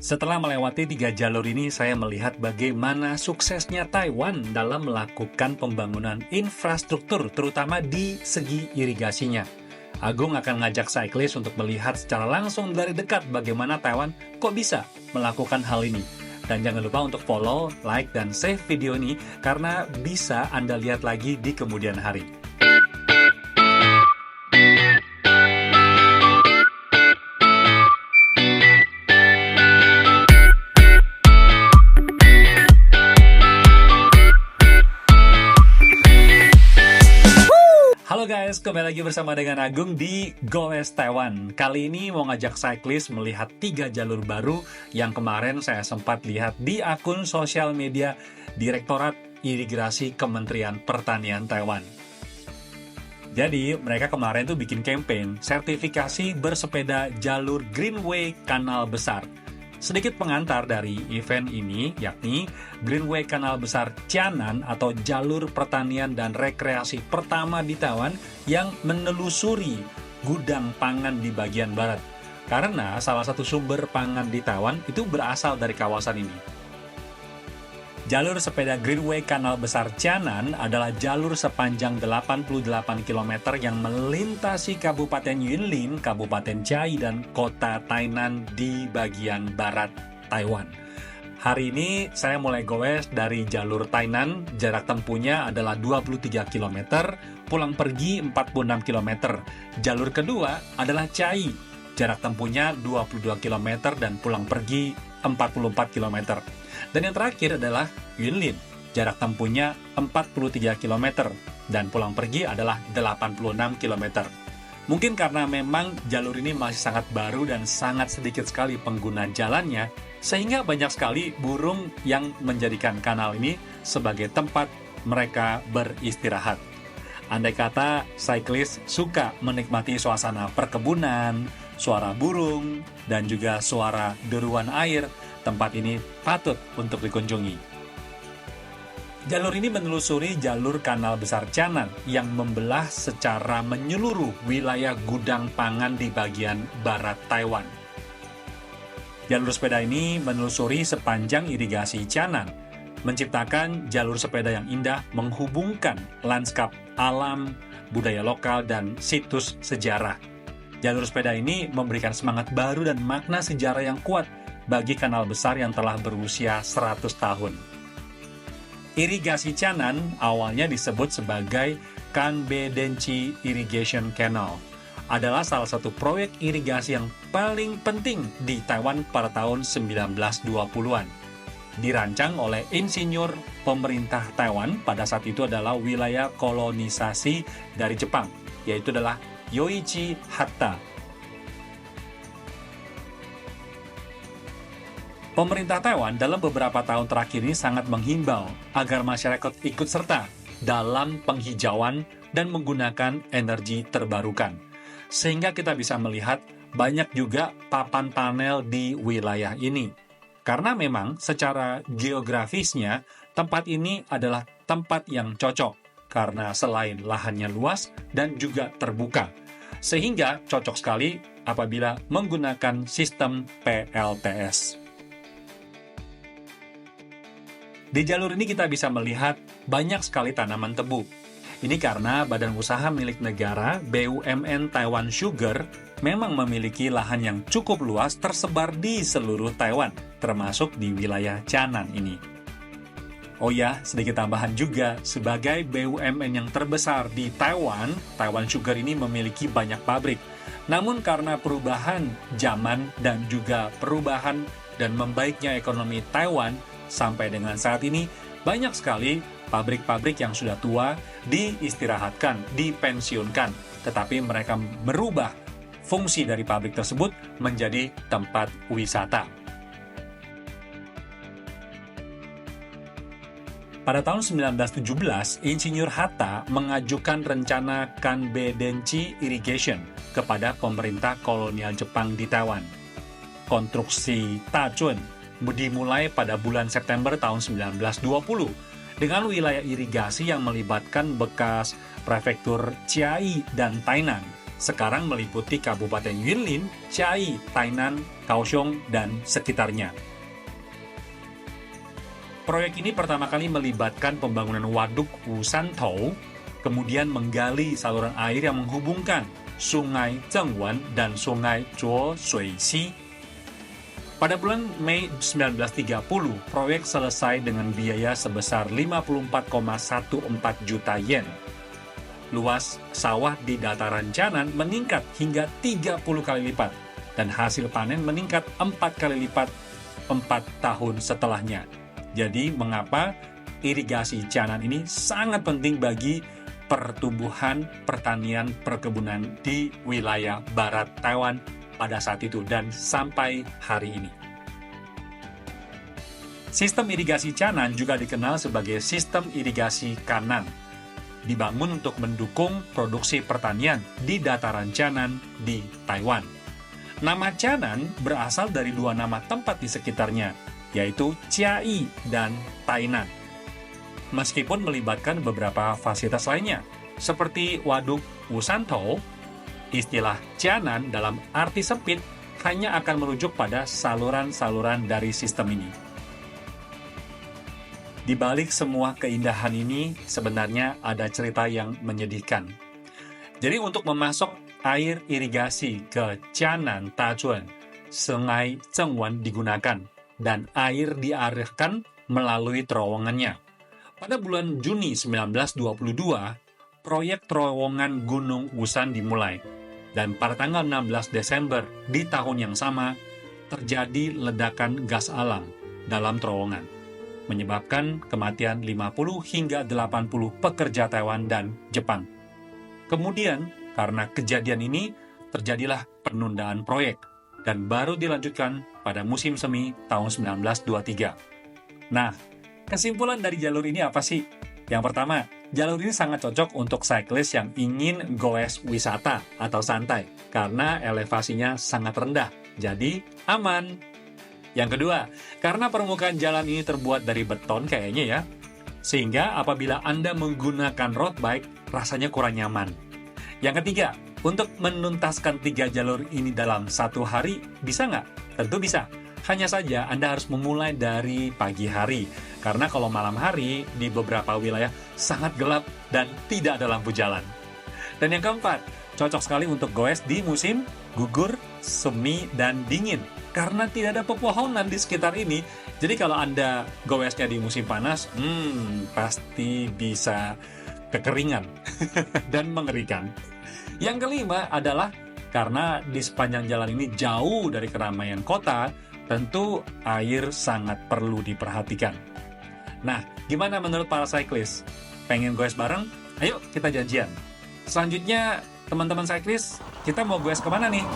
Setelah melewati 3 jalur ini, saya melihat bagaimana suksesnya Taiwan dalam melakukan pembangunan infrastruktur, terutama di segi irigasinya. Agung akan ngajak cyclist untuk melihat secara langsung dari dekat bagaimana Taiwan kok bisa melakukan hal ini. Dan jangan lupa untuk follow, like, dan save video ini karena bisa Anda lihat lagi di kemudian hari. Halo guys, kembali lagi bersama dengan Agung di Goes Taiwan. Kali ini mau ngajak cyclist melihat 3 jalur baru yang kemarin saya sempat lihat di akun sosial media Direktorat Irigasi Kementerian Pertanian Taiwan. Jadi mereka kemarin tuh bikin campaign sertifikasi bersepeda jalur Greenway Kanal Besar. Sedikit pengantar dari event ini, yakni Greenway Kanal Besar Qianan atau jalur pertanian dan rekreasi pertama di Taiwan yang menelusuri gudang pangan di bagian barat. Karena salah satu sumber pangan di Taiwan itu berasal dari kawasan ini. Jalur sepeda Greenway Kanal Besar Qianan adalah jalur sepanjang 88 km yang melintasi Kabupaten Yunlin, Kabupaten Chiayi, dan Kota Tainan di bagian barat Taiwan. Hari ini saya mulai goes dari jalur Tainan, jarak tempuhnya adalah 23 km, pulang pergi 46 km. Jalur kedua adalah Chiayi, jarak tempuhnya 22 km dan pulang pergi 44 km. Dan yang terakhir adalah Yunlin, jarak tempuhnya 43 km dan pulang pergi adalah 86 km. Mungkin karena memang jalur ini masih sangat baru dan sangat sedikit sekali pengguna jalannya, sehingga banyak sekali burung yang menjadikan kanal ini sebagai tempat mereka beristirahat. Andai kata cyclist suka menikmati suasana perkebunan, suara burung, dan juga suara deruan air, tempat ini patut untuk dikunjungi. Jalur ini menelusuri jalur Kanal Besar Qianan yang membelah secara menyeluruh wilayah gudang pangan di bagian barat Taiwan. Jalur sepeda ini menelusuri sepanjang irigasi Qianan, menciptakan jalur sepeda yang indah menghubungkan lanskap alam, budaya lokal, dan situs sejarah. Jalur sepeda ini memberikan semangat baru dan makna sejarah yang kuat bagi kanal besar yang telah berusia 100 tahun. Irigasi Qianan awalnya disebut sebagai Kanbe-Denchi Irrigation Canal. Adalah salah satu proyek irigasi yang paling penting di Taiwan pada tahun 1920-an. Dirancang oleh insinyur pemerintah Taiwan pada saat itu adalah wilayah kolonisasi dari Jepang, yaitu adalah Yoichi Hatta. Pemerintah Taiwan dalam beberapa tahun terakhir ini sangat menghimbau agar masyarakat ikut serta dalam penghijauan dan menggunakan energi terbarukan. Sehingga kita bisa melihat banyak juga papan panel di wilayah ini. Karena memang secara geografisnya tempat ini adalah tempat yang cocok karena selain lahannya luas dan juga terbuka. Sehingga cocok sekali apabila menggunakan sistem PLTS. Di jalur ini kita bisa melihat banyak sekali tanaman tebu. Ini karena badan usaha milik negara BUMN Taiwan Sugar memang memiliki lahan yang cukup luas tersebar di seluruh Taiwan, termasuk di wilayah Qianan ini. Oh ya, sedikit tambahan juga, sebagai BUMN yang terbesar di Taiwan, Taiwan Sugar ini memiliki banyak pabrik. Namun karena perubahan zaman dan juga perubahan dan membaiknya ekonomi Taiwan, sampai dengan saat ini, banyak sekali pabrik-pabrik yang sudah tua diistirahatkan, dipensiunkan. Tetapi mereka merubah fungsi dari pabrik tersebut menjadi tempat wisata. Pada tahun 1917, Insinyur Hatta mengajukan rencana Kanbe-Denchi Irrigation kepada pemerintah kolonial Jepang di Taiwan. Konstruksi Tachun dimulai pada bulan September tahun 1920 dengan wilayah irigasi yang melibatkan bekas prefektur Chiayi dan Tainan. sekarang meliputi Kabupaten Yunlin, Chiayi, Tainan, Kaohsiung, dan sekitarnya. Proyek ini pertama kali melibatkan pembangunan waduk Wusantou, kemudian menggali saluran air yang menghubungkan Sungai Zhengwan dan Sungai Zhuo-Shui-Xi. Pada bulan Mei 1930, proyek selesai dengan biaya sebesar 54,14 juta yen. Luas sawah di dataran Jianan meningkat hingga 30 kali lipat, dan hasil panen meningkat 4 kali lipat 4 tahun setelahnya. Jadi, mengapa irigasi Jianan ini sangat penting bagi pertumbuhan pertanian perkebunan di wilayah barat Taiwan pada saat itu dan sampai hari ini. Sistem irigasi Jianan juga dikenal sebagai sistem irigasi kanan, dibangun untuk mendukung produksi pertanian di dataran Jianan di Taiwan. Nama Jianan berasal dari dua nama tempat di sekitarnya, yaitu Chiayi dan Tainan. Meskipun melibatkan beberapa fasilitas lainnya, seperti waduk Wusantou, istilah Jianan dalam arti sempit hanya akan merujuk pada saluran-saluran dari sistem ini. Di balik semua keindahan ini, sebenarnya ada cerita yang menyedihkan. Jadi untuk memasok air irigasi ke Jianan Dazhuan, Sungai Zhengwan digunakan, dan air dialirkan melalui terowongannya. Pada bulan Juni 1922, proyek terowongan Gunung Wusan dimulai, dan pada tanggal 16 Desember di tahun yang sama, terjadi ledakan gas alam dalam terowongan, menyebabkan kematian 50 hingga 80 pekerja Taiwan dan Jepang. Kemudian, karena kejadian ini, terjadilah penundaan proyek, dan baru dilanjutkan pada musim semi tahun 1923. Nah, kesimpulan dari jalur ini apa sih? Yang pertama, jalur ini sangat cocok untuk cyclist yang ingin goes wisata atau santai, karena elevasinya sangat rendah, jadi aman. Yang kedua, karena permukaan jalan ini terbuat dari beton kayaknya ya, sehingga apabila Anda menggunakan road bike, rasanya kurang nyaman. Yang ketiga, untuk menuntaskan 3 jalur ini dalam 1 hari, bisa nggak? Tentu bisa. Hanya saja Anda harus memulai dari pagi hari, karena kalau malam hari di beberapa wilayah sangat gelap dan tidak ada lampu jalan. Dan yang keempat, cocok sekali untuk goes di musim gugur, semi, dan dingin, karena tidak ada pepohonan di sekitar ini. Jadi kalau Anda goesnya di musim panas, pasti bisa kekeringan dan mengerikan. Yang kelima adalah karena di sepanjang jalan ini jauh dari keramaian kota, tentu air sangat perlu diperhatikan. Nah, gimana menurut para cyclist? Pengen goes bareng? Ayo kita janjian. Selanjutnya, teman-teman cyclist, kita mau goes kemana nih?